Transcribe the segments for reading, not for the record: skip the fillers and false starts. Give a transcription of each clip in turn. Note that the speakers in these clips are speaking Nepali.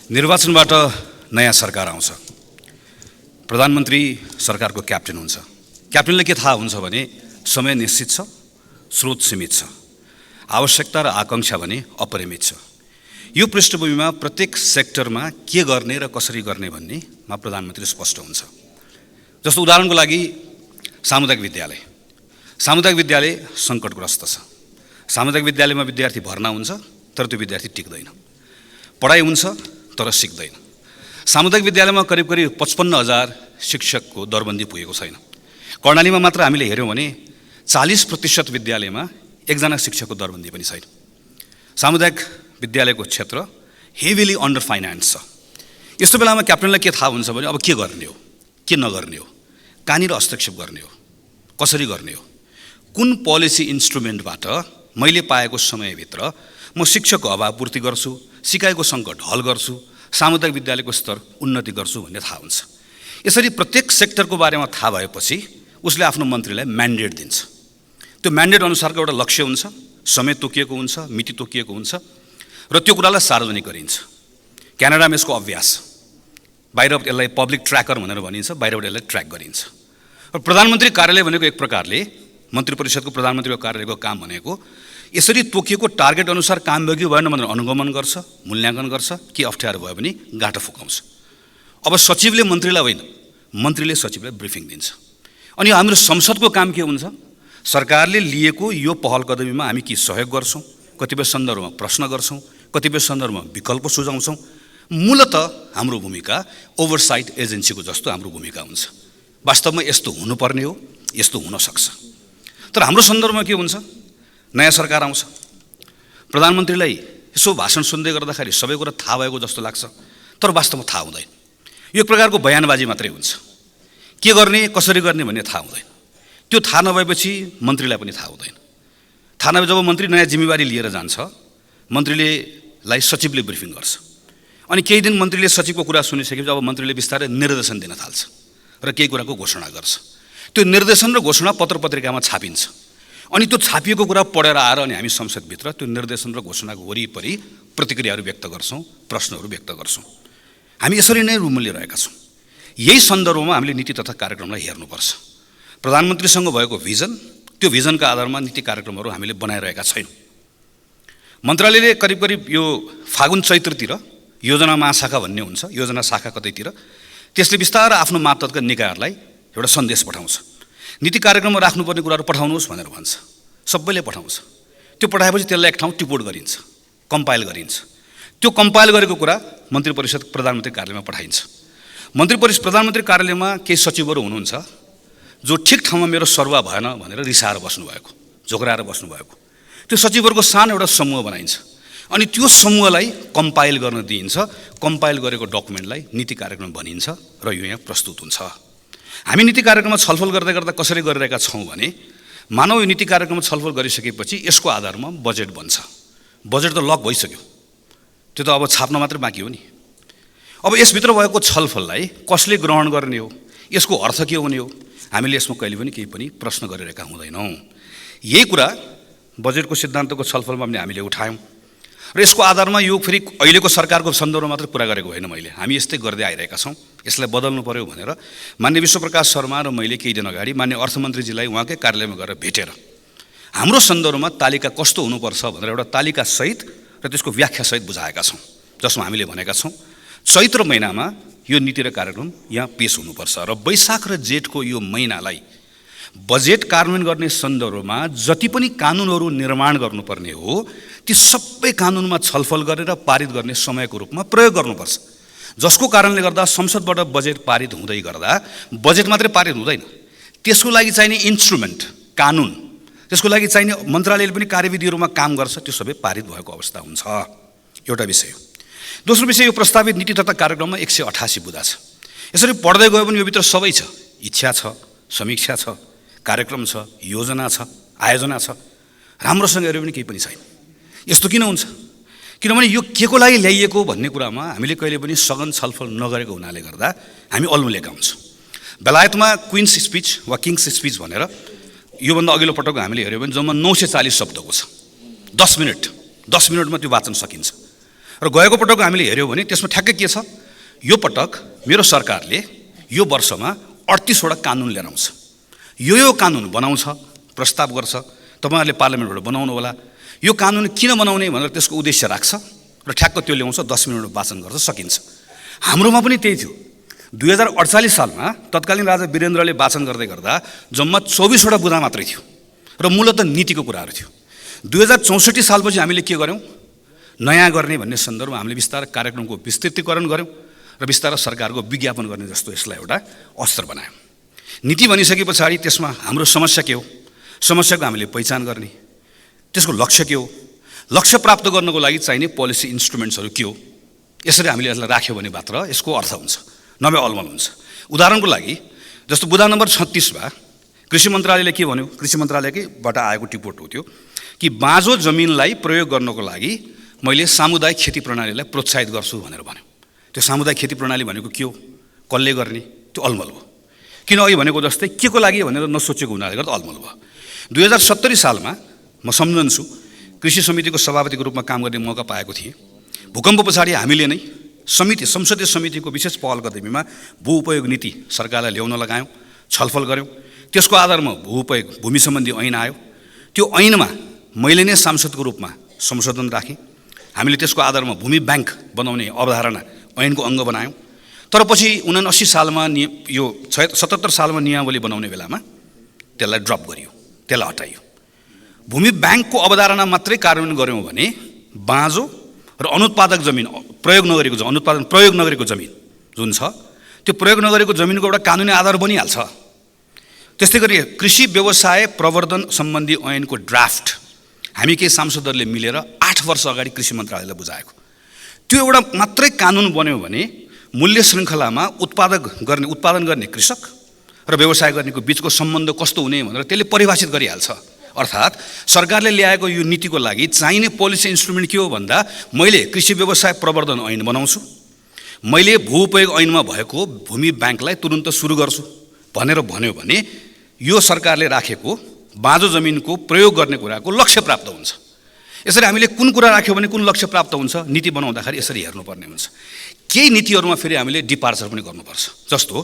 निर्वाचनबाट नयाँ सरकार आउँछ। प्रधानमन्त्री सरकारको क्याप्टेन हुन्छ। क्याप्टेनले के थाहा हुन्छ भने समय निश्चित छ, स्रोत सीमित छ, आवश्यकता र आकांक्षा भने अपरिमित छ। यो पृष्ठभूमिमा प्रत्येक सेक्टरमा के गर्ने र कसरी गर्ने भन्नेमा प्रधानमन्त्री स्पष्ट हुन्छ। जस्तो उदाहरणको लागि सामुदायिक विद्यालय। सामुदायिक विद्यालय सङ्कटग्रस्त छ। सामुदायिक विद्यालयमा विद्यार्थी भर्ना हुन्छ तर त्यो विद्यार्थी टिक्दैन। पढाइ हुन्छ तर सिक्दैन। सामुदायिक विद्यालयमा करिब 55,000 शिक्षकको दरबन्दी पुगेको छैन। कर्णालीमा मात्र हामीले हेऱ्यौँ भने 40% विद्यालयमा एकजना शिक्षकको दरबन्दी पनि छैन। सामुदायिक विद्यालयको क्षेत्र हेभिली अन्डर फाइनान्स छ। यस्तो बेलामा क्याप्टेनलाई के थाहा हुन्छ भने अब के गर्ने हो, के नगर्ने हो, कहाँनिर हस्तक्षेप गर्ने हो, कसरी गर्ने हो, कुन पोलिसी इन्स्ट्रुमेन्टबाट मैले पाएको समयभित्र म शिक्षकको अभाव पूर्ति गर्छु, सिकाइको सङ्कट हल गर्छु, सामुदायिक विद्यालयको स्तर उन्नति गर्छु भन्ने थाहा हुन्छ। यसरी प्रत्येक सेक्टरको बारेमा थाहा भएपछि उसले आफ्नो मन्त्रीलाई म्यान्डेट दिन्छ। त्यो म्यान्डेट अनुसारको एउटा लक्ष्य हुन्छ, समय तोकिएको हुन्छ, मिति तोकिएको हुन्छ र त्यो कुरालाई सार्वजनिक गरिन्छ। क्यानाडामा यसको अभ्यास, बाहिर यसलाई पब्लिक ट्र्याकर भनेर भनिन्छ, बाहिरबाट यसलाई ट्र्याक गरिन्छ। र प्रधानमन्त्री कार्यालय भनेको एक प्रकारले मन्त्री परिषदको प्रधानमन्त्रीको कार्यालयको काम भनेको यसरी तोकिएको टार्गेट अनुसार काम भयो कि भएन भनेर अनुगमन गर्छ, मूल्याङ्कन गर्छ, के अप्ठ्यारो भयो भने गाँठो फुकाउँछ। अब सचिवले मन्त्रीलाई होइन, मन्त्रीले सचिवलाई ब्रिफिङ दिन्छ। अनि हाम्रो संसदको काम के हुन्छ? सरकारले लिएको यो पहल कदमीमा हामी के सहयोग गर्छौँ, कतिपय सन्दर्भमा प्रश्न गर्छौँ, कतिपय सन्दर्भमा विकल्प सुझाउँछौँ। मूलतः हाम्रो भूमिका ओभरसाइट एजेन्सीको जस्तो हाम्रो भूमिका हुन्छ। वास्तवमा यस्तो हुनुपर्ने हो, यस्तो हुनसक्छ। तर हाम्रो सन्दर्भमा के हुन्छ? नयाँ सरकार आउँछ, प्रधानमन्त्रीलाई यसो भाषण सुन्दै गर्दाखेरि सबै कुरा थाहा भएको जस्तो लाग्छ, तर वास्तवमा थाहा हुँदैन। यो एक प्रकारको बयानबाजी मात्रै हुन्छ। के गर्ने, कसरी गर्ने भन्ने थाहा हुँदैन। त्यो थाहा नभएपछि मन्त्रीलाई पनि थाहा हुँदैन। थाहा नभए जब मन्त्री नयाँ जिम्मेवारी लिएर जान्छ, मन्त्रीलाई सचिवले ब्रिफिङ गर्छ। अनि केही दिन मन्त्रीले सचिवको कुरा सुनिसकेपछि अब मन्त्रीले बिस्तारै निर्देशन दिन थाल्छ र केही कुराको घोषणा गर्छ। त्यो निर्देशन र घोषणा पत्र पत्रिकामा छापिन्छ। अनि त्यो छापिएको कुरा पढेर आएर अनि हामी संसदभित्र त्यो निर्देशन र घोषणाको वरिपरि प्रतिक्रियाहरू व्यक्त गर्छौँ, प्रश्नहरू व्यक्त गर्छौँ। हामी यसरी नै रुमलिरहेका छौँ। यही सन्दर्भमा हामीले नीति तथा कार्यक्रमलाई हेर्नुपर्छ। प्रधानमन्त्रीसँग भएको भिजन, त्यो भिजनका आधारमा नीति कार्यक्रमहरू हामीले बनाइरहेका छैनौँ। मन्त्रालयले करिब यो फागुन चैत्रतिर योजना महाशाखा भन्ने हुन्छ, योजना शाखा कतैतिर, त्यसले बिस्तारै आफ्नो मातहतका निकायहरूलाई एउटा सन्देश पठाउँछ। नीति कार्यक्रममा राख्नुपर्ने कुराहरू पठाउनुहोस् भनेर भन्छ। सबैले पठाउँछ। त्यो पठाएपछि त्यसलाई एक ठाउँ टिपोट गरिन्छ, कम्पाइल गरिन्छ। त्यो कम्पाइल गरेको कुरा मन्त्री परिषद प्रधानमन्त्री कार्यालयमा पठाइन्छ। प्रधानमन्त्री कार्यालयमा केही सचिवहरू हुनुहुन्छ जो ठिक ठाउँमा मेरो सरुवा भएन भनेर रिसाएर बस्नुभएको, झोक्राएर बस्नुभएको। त्यो सचिवहरूको सानो एउटा समूह बनाइन्छ। अनि त्यो समूहलाई कम्पाइल गर्न दिइन्छ। कम्पाइल गरेको डकुमेन्टलाई नीति कार्यक्रम भनिन्छ र यो यहाँ प्रस्तुत हुन्छ। हामी नीति कार्यक्रममा छलफल गर्दै गर्दा कसरी गरिरहेका छौँ भने, मानव यो नीति कार्यक्रममा छलफल गरिसकेपछि यसको आधारमा बजेट बन्छ। बजेट त लक भइसक्यो, त्यो त अब छाप्न मात्रै बाँकी हो नि। अब यसभित्र भएको छलफललाई कसले ग्रहण गर्ने हो, यसको अर्थ के हुने हो, हामीले यसमा कहिले पनि केही पनि प्रश्न गरिरहेका हुँदैनौँ। यही कुरा बजेटको सिद्धान्तको छलफलमा पनि हामीले उठायौँ र यसको आधारमा यो फेरि अहिलेको सरकारको सन्दर्भमा मात्र कुरा गरेको होइन मैले, हामी यस्तै गर्दै आइरहेका छौँ। यसलाई बदल्नु पर्यो भनेर मान्य विश्वप्रकाश शर्मा र मैले केही दिन अगाडि मान्य अर्थमन्त्रीजीलाई उहाँकै कार्यालयमा गएर भेटेर हाम्रो सन्दर्भमा तालिका कस्तो हुनुपर्छ भनेर एउटा तालिकासहित र त्यसको व्याख्यासहित बुझाएका छौँ, जसमा हामीले भनेका छौँ चैत्र महिनामा यो नीति र कार्यक्रम यहाँ पेश हुनुपर्छ र वैशाख र जेठको यो महिनालाई बजेट कार्यान्वयन गर्ने सन्दर्भमा जति पनि कानुनहरू निर्माण गर्नुपर्ने हो ती सबै कानुनमा छलफल गरेर पारित गर्ने समयको रूपमा प्रयोग गर्नुपर्छ। जसको कारणले गर्दा संसदबाट बजेट पारित हुँदै गर्दा बजेट मात्रै पारित हुँदैन, त्यसको लागि चाहिने इन्स्ट्रुमेन्ट, कानुन, त्यसको लागि चाहिने मन्त्रालयले पनि कार्यविधिहरूमा काम गर्छ, त्यो सबै पारित भएको अवस्था हुन्छ। एउटा विषय हो। दोस्रो विषय, यो प्रस्तावित नीति तथा कार्यक्रममा 188 बुँदा छ। यसरी पढ्दै गयो भने यो भित्र सबै छ। इच्छा छ, समीक्षा छ, कार्यक्रम छ, योजना छ, आयोजना छ। राम्रोसँग हेऱ्यो भने केही पनि छैन। यस्तो किन हुन्छ? किनभने यो के को लागि ल्याइएको भन्ने कुरामा हामीले कहिले पनि सघन छलफल नगरेको हुनाले गर्दा हामी अल्मुलेका हुन्छौँ। बेलायतमा क्विन्स स्पिच वा किङ्स स्पिच भनेर योभन्दा अघिल्लो पटक हामीले हेऱ्यौँ भने जम्मा 940 शब्दको छ। 10 मिनटमा त्यो वाचन सकिन्छ। र गएको पटक हामीले हेऱ्यौँ भने त्यसमा ठ्याक्कै के छ, यो पटक मेरो सरकारले यो वर्षमा 38वटा कानुन लिएर आउँछ। यो कानुन बनाउँछ, प्रस्ताव गर्छ, तपाईँहरूले पार्लियामेन्टबाट बनाउनु होला। यो कानुन किन बनाउने भनेर त्यसको उद्देश्य राख्छ र ठ्याक्क त्यो ल्याउँछ, 10 मिनटमा वाचन गर्छ, सकिन्छ। हाम्रोमा पनि त्यही थियो। 2048 सालमा तत्कालीन राजा वीरेन्द्रले वाचन गर्दै गर्दा जम्मा 24वटा बुँदा मात्रै थियो र मूलतः नीतिको कुराहरू थियो। 2064 सालपछि हामीले के गर्यौँ, नयाँ गर्ने भन्ने सन्दर्भमा हामीले बिस्तारै कार्यक्रमको विस्तृतीकरण गर्यौँ र बिस्तारै सरकारको विज्ञापन गर्ने जस्तो यसलाई एउटा अस्त्र बनायौँ। नीति भनिसके पछाडि त्यसमा हाम्रो समस्या के हो, समस्याको हामीले पहिचान गर्ने, त्यसको लक्ष्य के हो, लक्ष्य प्राप्त गर्नको लागि चाहिने पोलिसी इन्स्ट्रुमेन्ट्सहरू के हो, यसरी हामीले यसलाई राख्यो भने मात्र यसको अर्थ हुन्छ, नभए अलमल हुन्छ। उदाहरणको लागि जस्तो बुँदा नम्बर 36मा कृषि मन्त्रालयले के भन्यो, कृषि मन्त्रालयकैबाट आएको टिपोट हो त्यो कि बाँझो जमिनलाई प्रयोग गर्नको लागि मैले सामुदायिक खेती प्रणालीलाई प्रोत्साहित गर्छु भनेर भन्यो। त्यो सामुदायिक खेती प्रणाली भनेको के हो, कसले गर्ने, त्यो अलमल हो। किन अघि भनेको जस्तै के को लागि भनेर नसोचेको हुनाले गर्दा अलमल भयो। 2070 सालमा म सम्झन्छु कृषि समितिको सभापतिको रूपमा काम गर्ने मौका पाएको थिएँ। भूकम्प पछाडि हामीले नै संसदीय समितिको विशेष पहल कदमीमा भू उपयोग नीति सरकारलाई ल्याउन लगायौँ, छलफल गऱ्यौँ। त्यसको आधारमा भूमि सम्बन्धी ऐन आयो। त्यो ऐनमा मैले नै सांसदको रूपमा संशोधन राखेँ। हामीले त्यसको आधारमा भूमि ब्याङ्क बनाउने अवधारणा ऐनको अङ्ग बनायौँ। तर पछि 79 सालमा यो 77 सालमा नियमावली बनाउने बेलामा त्यसलाई ड्रप गरियो, त्यसलाई हटाइयो। भूमि ब्याङ्कको अवधारणा मात्रै कार्यान्वयन गऱ्यौँ भने बाँझो र अनुत्पादक जमिन प्रयोग नगरेको जमिन जुन छ त्यो प्रयोग नगरेको जमिनको एउटा कानुनी आधार बनिहाल्छ। त्यस्तै गरी कृषि व्यवसाय प्रवर्धन सम्बन्धी ऐनको ड्राफ्ट हामी केही सांसदहरूले मिलेर 8 वर्ष अगाडि कृषि मन्त्रालयलाई बुझाएको। त्यो एउटा मात्रै कानुन बन्यो भने मूल्य श्रृङ्खलामा उत्पादन गर्ने कृषक र व्यवसाय गर्नेको बिचको सम्बन्ध कस्तो हुने भनेर त्यसले परिभाषित गरिहाल्छ। अर्थात् सरकारले ल्याएको यो नीतिको लागि चाहिने पोलिसी इन्स्ट्रुमेन्ट के हो भन्दा मैले कृषि व्यवसाय प्रवर्धन ऐन बनाउँछु, मैले भू उपयोग ऐनमा भएको भूमि ब्याङ्कलाई तुरुन्त सुरु गर्छु भनेर भन्यो भने यो सरकारले राखेको बाँझो जमिनको प्रयोग गर्ने कुराको लक्ष्य प्राप्त हुन्छ। यसरी हामीले कुन कुरा राख्यो भने कुन लक्ष्य प्राप्त हुन्छ, नीति बनाउँदाखेरि यसरी हेर्नुपर्ने हुन्छ। केही नीतिहरूमा फेरि हामीले डिपार्चर पनि गर्नुपर्छ। जस्तो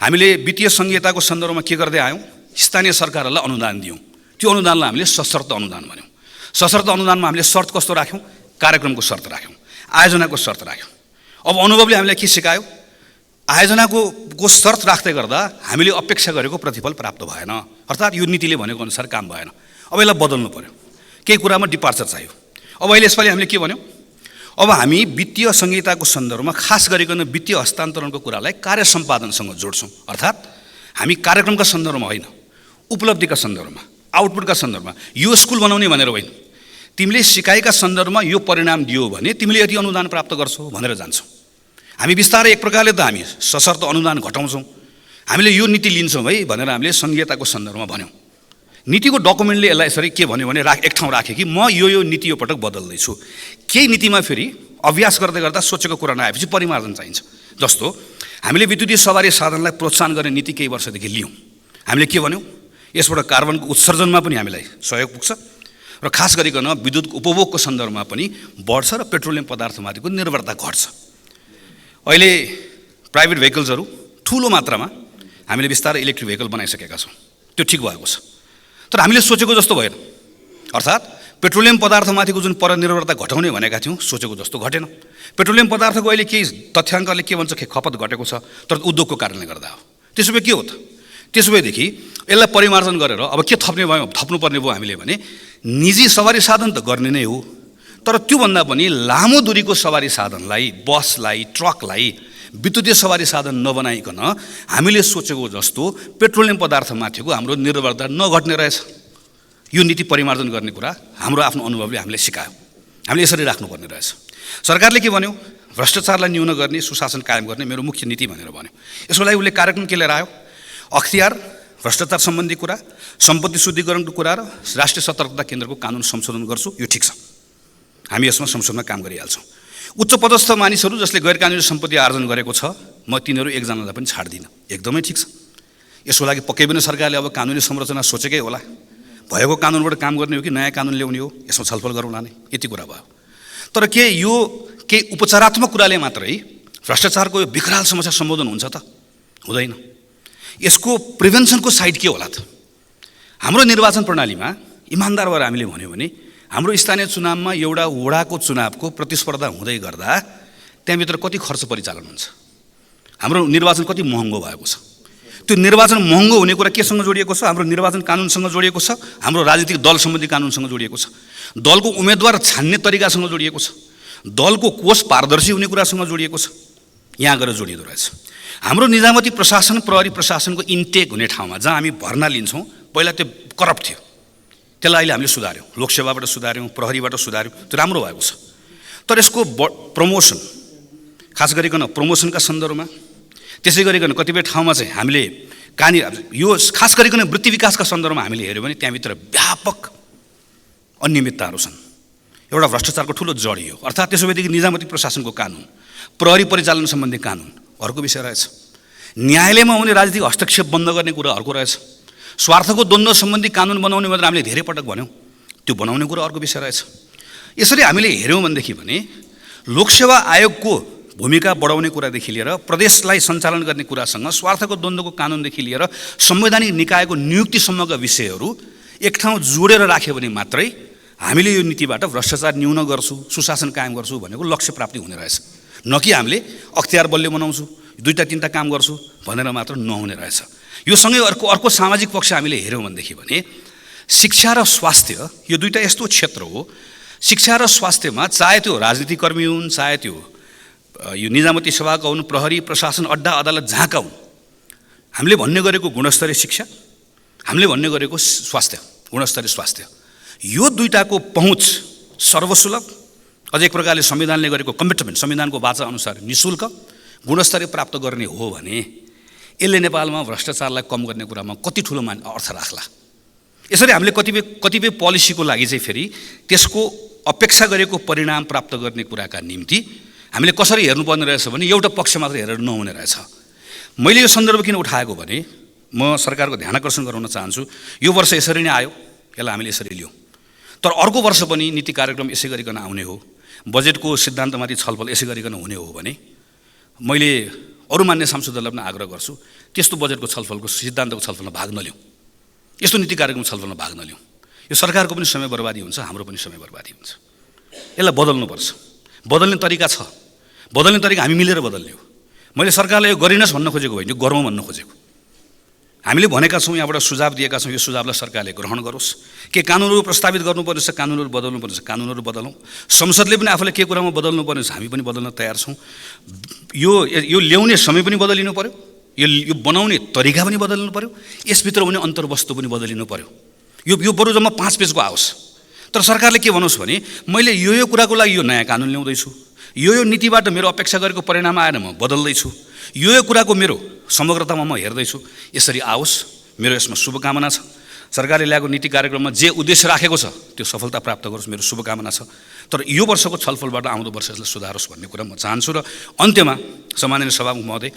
हामीले वित्तीय संहिताको सन्दर्भमा के गर्दै आयौँ, स्थानीय सरकारहरूलाई अनुदान दियौँ। त्यो अनुदानलाई हामीले सशर्त अनुदान भन्यौँ। सशर्त अनुदानमा हामीले शर्त कस्तो राख्यौँ, कार्यक्रमको शर्त राख्यौँ, आयोजनाको शर्त राख्यौँ। अब अनुभवले हामीलाई के सिकायो, आयोजनाको शर्त राख्दै गर्दा हामीले अपेक्षा गरेको प्रतिफल प्राप्त भएन, अर्थात् यो नीतिले भनेको अनुसार काम भएन। अब यसलाई बदल्नु पर्यो, केही कुरामा डिपार्चर चाहियो। अब अहिले यसपालि हामीले के भन्यौँ, अब हामी वित्तीय संहिताको सन्दर्भमा खास गरिकन वित्तीय हस्तान्तरणको कुरालाई कार्य सम्पादनसँग जोड्छौँ। अर्थात् हामी कार्यक्रमका सन्दर्भमा होइन, उपलब्धिका सन्दर्भमा, आउटपुटका सन्दर्भमा, यो स्कुल बनाउने भनेर होइन, तिमीले सिकाइका सन्दर्भमा यो परिणाम दियो भने तिमीले यति अनुदान प्राप्त गर्छौ भनेर जान्छौ। हामी बिस्तारै एक प्रकारले त हामी सशर्त अनुदान घटाउँछौँ, हामीले यो नीति लिन्छौँ है भनेर हामीले संहिताको सन्दर्भमा भन्यौँ। नीतिको डकुमेन्टले यसलाई यसरी के भन्यो भने एक ठाउँ राखेँ कि म यो नीति यो पटक बदल्दैछु। केही नीतिमा फेरि अभ्यास गर्दै गर्दा सोचेको कुरा नआएपछि परिमार्जन चाहिन्छ। जस्तो हामीले विद्युतीय सवारी साधनलाई प्रोत्साहन गर्ने नीति केही वर्षदेखि लियौँ। हामीले के भन्यौँ, यसबाट कार्बनको उत्सर्जनमा पनि हामीलाई सहयोग पुग्छ र खास गरिकन विद्युत उपभोगको सन्दर्भमा पनि बढ्छ र पेट्रोलियम पदार्थमाथिको निर्भरता घट्छ। अहिले प्राइभेट भेहिकल्सहरू ठुलो मात्रामा हामीले बिस्तारै इलेक्ट्रिक भेहिकल बनाइसकेका छौँ, त्यो ठिक भएको छ। तर हामीले सोचेको जस्तो भएन, अर्थात् पेट्रोलियम पदार्थमाथिको जुन परनिर्भरता घटाउने भनेका थियौँ सोचेको जस्तो घटेन। पेट्रोलियम पदार्थको अहिले केही तथ्याङ्कले के भन्छ, खपत घटेको छ, तर उद्योगको कारणले गर्दा हो। त्यसो भए के हो त, त्यसो भएदेखि यसलाई परिमार्जन गरेर अब के थप्नुपर्ने भयो हामीले भने निजी सवारी साधन त गर्ने नै हो, तर त्योभन्दा पनि लामो दूरीको सवारी साधनलाई, बसलाई, ट्रकलाई विद्युतीय सवारी साधन नबनाइकन हामीले सोचेको जस्तो पेट्रोलियम पदार्थमाथिको हाम्रो निर्भरता नघट्ने रहेछ। यो नीति परिमार्जन गर्ने कुरा हाम्रो आफ्नो अनुभवले हामीले सिकायो। हामीले यसरी राख्नुपर्ने रहेछ। सरकारले के भन्यो, भ्रष्टाचारलाई न्यून गर्ने, सुशासन कायम गर्ने मेरो मुख्य नीति भनेर भन्यो। यसको लागि उसले कार्यक्रम के लिएर आयो, अख्तियार, भ्रष्टाचार सम्बन्धी कुरा, सम्पत्ति शुद्धिकरणको कुरा र राष्ट्रिय सतर्कता केन्द्रको कानुन संशोधन गर्छु, यो ठिक छ, हामी यसमा संशोधनमा काम गरिहाल्छौँ। उच्च पदस्थ मानिसहरू जसले गैर कानुनी सम्पत्ति आर्जन गरेको छ, म तिनीहरू एकजनालाई पनि छाड्दिनँ, एकदमै ठिक छ। यसको लागि पक्कै पनि सरकारले अब कानुनी संरचना सोचेकै होला, भएको कानुनबाट काम गर्ने हो कि नयाँ कानुन ल्याउने हो, यसमा छलफल गरौँला नै, यति कुरा भयो। तर के यो केही उपचारात्मक कुराले मात्रै भ्रष्टाचारको यो विकराल समस्या सम्बोधन हुन्छ त? हुँदैन। यसको प्रिभेन्सनको साइड के होला त? हाम्रो निर्वाचन प्रणालीमा इमानदार भएर हामीले भन्यो भने हाम्रो स्थानीय चुनावमा एउटा वडाको चुनावको प्रतिस्पर्धा हुँदै गर्दा त्यहाँभित्र कति खर्च परिचालन हुन्छ? हाम्रो निर्वाचन कति महँगो भएको छ? त्यो निर्वाचन महँगो हुने कुरा केसँग जोडिएको छ? हाम्रो निर्वाचन कानुनसँग जोडिएको छ, हाम्रो राजनीतिक दल सम्बन्धी कानुनसँग जोडिएको छ, दलको उम्मेदवार छान्ने तरिकासँग जोडिएको छ, दलको कोष पारदर्शी हुने कुरासँग जोडिएको छ। यहाँ गएर जोडिँदो रहेछ। हाम्रो निजामती प्रशासन, प्रहरी प्रशासनको इन्टेक हुने ठाउँमा जहाँ हामी भर्ना लिन्छौँ, पहिला त्यो करप्ट थियो, त्यसलाई अहिले हामीले सुधार्यौँ, लोकसेवाबाट सुधार्यौँ, प्रहरीबाट सुधार्यौँ, त्यो राम्रो भएको छ। तर यसको प्रमोसन, खास गरिकन प्रमोसनका सन्दर्भमा, त्यसै गरिकन कतिपय ठाउँमा चाहिँ हामीले यो खास गरिकन वृत्ति विकासका सन्दर्भमा हामीले हेऱ्यौँ भने त्यहाँभित्र व्यापक अनियमितताहरू छन्। एउटा भ्रष्टाचारको ठुलो जडी हो। अर्थात् त्यसो भएदेखि निजामती प्रशासनको कानुन, प्रहरी परिचालन सम्बन्धी कानुन अर्को विषय रहेछ, न्यायालयमा हुने राजनीतिक हस्तक्षेप बन्द गर्ने कुरा अर्को रहेछ, स्वार्थको द्वन्द्व सम्बन्धी कानुन बनाउने भनेर हामीले धेरै पटक भन्यौँ, त्यो बनाउने कुरा अर्को विषय रहेछ। यसरी हामीले हेऱ्यौँ भनेदेखि भने लोकसेवा आयोगको भूमिका बढाउने कुरादेखि लिएर प्रदेशलाई सञ्चालन गर्ने कुरासँग स्वार्थको द्वन्द्वको कानुनदेखि लिएर संवैधानिक निकायको नियुक्तिसम्मका विषयहरू एक ठाउँ जोडेर राख्यो भने मात्रै हामीले यो नीतिबाट भ्रष्टाचार न्यून गर्छु, सुशासन कायम गर्छु भनेको लक्ष्य प्राप्ति हुने रहेछ। न कि हामीले अख्तियार बलियो बनाउँछु, दुईटा तिनवटा काम गर्छु भनेर मात्र नहुने रहेछ। यो सँगै अर्को सामाजिक पक्ष हामीले हेऱ्यौँ भनेदेखि भने शिक्षा र स्वास्थ्य यो दुईटा यस्तो क्षेत्र हो, शिक्षा र स्वास्थ्यमा चाहे त्यो राजनीतिक कर्मी हुन्, चाहे त्यो यो निजामती सेवाका हुन्, प्रहरी प्रशासन अड्डा अदालत जहाँका हुन्, हामीले भन्ने गरेको गुणस्तरीय शिक्षा, हामीले भन्ने गरेको स्वास्थ्य, गुणस्तरीय स्वास्थ्य, यो दुईटाको पहुँच सर्वसुलभ, अझ एक प्रकारले संविधानले गरेको कमिटमेन्ट, संविधानको वाचा अनुसार निःशुल्क गुणस्तरीय प्राप्त गर्ने हो भने यसले नेपालमा भ्रष्टाचारलाई कम गर्ने कुरामा कति ठुलो अर्थ राख्ला। यसरी हामीले कतिपय पोलिसीको लागि चाहिँ फेरि त्यसको अपेक्षा गरेको परिणाम प्राप्त गर्ने कुराका निम्ति हामीले कसरी हेर्नुपर्ने रहेछ भने एउटा पक्ष मात्र हेरेर नहुने रहेछ। मैले यो सन्दर्भ किन उठाएको भने म सरकारको ध्यानाकर्षण गराउन चाहन्छु, यो वर्ष यसरी नै आयो, यसलाई हामीले यसरी लियौँ, तर अर्को वर्ष पनि नीति कार्यक्रम यसै गरिकन आउने हो, बजेटको सिद्धान्तमाथि छलफल यसै गरिकन हुने हो भने मैले अरू मान्य सांसदहरूलाई पनि आग्रह गर्छु त्यस्तो बजेटको छलफलको सिद्धान्तको छलफलमा भाग नलिउँ, यस्तो नीति कार्यक्रम छलफलमा भाग नलिउँ। यो सरकारको पनि समय बर्बादी हुन्छ, हाम्रो पनि समय बर्बादी हुन्छ। यसलाई बदल्नुपर्छ। बदल्ने तरिका छ, बदल्ने तरिका हामी मिलेर बदल्ने हो। मैले सरकारलाई यो गरिनस् भन्न खोजेको होइन, यो गरौँ भन्न खोजेको। हामीले भनेका छौँ, यहाँबाट सुझाव दिएका छौँ, यो सुझावलाई सरकारले ग्रहण गरोस्। के कानुनहरू प्रस्तावित गर्नुपर्ने छ, कानुनहरू बदल्नुपर्ने छ, कानुनहरू बदलौँ। संसदले पनि आफूले के कुरामा बदल्नुपर्ने छ हामी पनि बदल्न तयार छौँ। यो ल्याउने समय पनि बदलिनु पर्यो, यो बनाउने तरिका पनि बदलिनु पर्यो, यसभित्र हुने अन्तर्वस्तु पनि बदलिनु पर्यो। यो बरु जम्मा 5 पेजको आओस्, तर सरकारले के भन्नुहोस् भने मैले यो कुराको लागि यो नयाँ कानुन ल्याउँदैछु, यो नीतिबाट मेरो अपेक्षा गरेको परिणाम आएर म बदल्दैछु, यो कुराको मेरो समग्रतामा म हेर्दैछु, यसरी आओस्। मेरो यसमा शुभकामना छ। सरकारले ल्याएको नीति कार्यक्रममा जे उद्देश्य राखेको छ त्यो सफलता प्राप्त गरोस्, मेरो शुभकामना छ। तर यो वर्षको छलफलबाट आउँदो वर्ष यसलाई सुधारोस् भन्ने कुरा म चाहन्छु। र अन्त्यमा सम्माननीय सभामुख महोदय,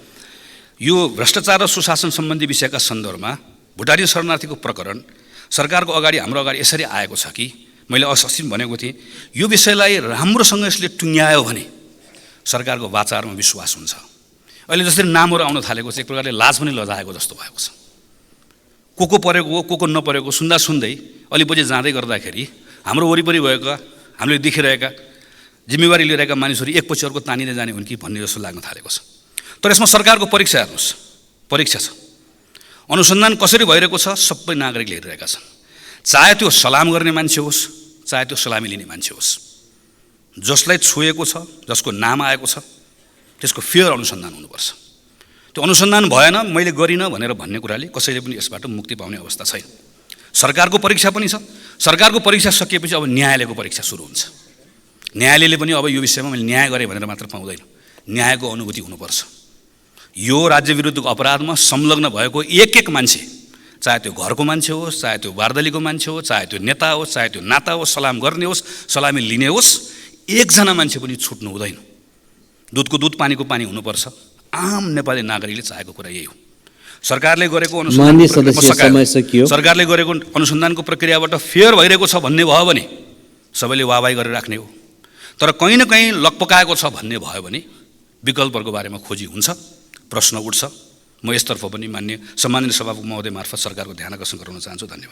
यो भ्रष्टाचार र सुशासन सम्बन्धी विषयका सन्दर्भमा भुटानी शरणार्थीको प्रकरण सरकारको अगाडि, हाम्रो अगाडि यसरी आएको छ कि मैले अस्ति भनेको थिएँ, यो विषयलाई राम्रोसँग यसले टुङ्ग्यायो भने सरकारको वाचाहरूमा विश्वास हुन्छ। अहिले जसरी नामहरू आउन थालेको छ, एक प्रकारले लाज पनि लजाएको जस्तो भएको छ। को परेको हो, को नपरेको सुन्दा सुन्दै अलि पछि जाँदै गर्दाखेरि हाम्रो वरिपरि भएका, हामीले देखिरहेका, जिम्मेवारी लिइरहेका मानिसहरू एकपछि अर्को तानिँदै जाने हुन् कि भन्ने जस्तो लाग्न थालेको छ। तर यसमा सरकारको परीक्षा हेर्नुहोस्, परीक्षा छ, अनुसन्धान कसरी भइरहेको छ सबै नागरिकले हेरिरहेका छन्। चाहे त्यो सलाम गर्ने मान्छे होस्, चाहे त्यो सलामी लिने मान्छे होस्, जसलाई छोएको छ, जसको नाम आएको छ, त्यसको फेयर अनुसन्धान हुनुपर्छ। त्यो अनुसन्धान भएन, मैले गरिनँ भनेर भन्ने कुराले कसैले पनि यसबाट मुक्ति पाउने अवस्था छैन। सरकारको परीक्षा पनि छ। सरकारको परीक्षा सकिएपछि अब न्यायालयको परीक्षा सुरु हुन्छ। न्यायालयले पनि अब यो विषयमा मैले न्याय गरेँ भनेर मात्र पाउँदैन, न्यायको अनुभूति हुनुपर्छ। यो राज्य विरुद्धको अपराधमा संलग्न भएको एक मान्छे, चाहे त्यो घरको मान्छे होस्, चाहे त्यो वार्दलीको मान्छे होस्, चाहे त्यो नेता होस्, चाहे त्यो नाता होस्, सलाम गर्ने होस्, सलामी लिने होस्, एकजना मान्छे पनि छुट्नु हुँदैन। दुधको दुध, पानीको पानी हुनुपर्छ। आम नेपाली नागरिकले चाहेको कुरा यही हो। सरकारले गरेको सरकारले गरेको अनुसन्धानको प्रक्रियाबाट फेयर भइरहेको छ भन्ने भयो भने सबैले वाहवाही गरेर राख्ने हो। तर कहीँ न कहीँ लकपकाएको छ भन्ने भयो भने विकल्पहरूको बारेमा खोजी हुन्छ, प्रश्न उठ्छ। म यसतर्फ पनि सम्माननीय सभामुख महोदय मार्फत सरकारको ध्यान आकर्षण गराउन चाहन्छु। धन्यवाद।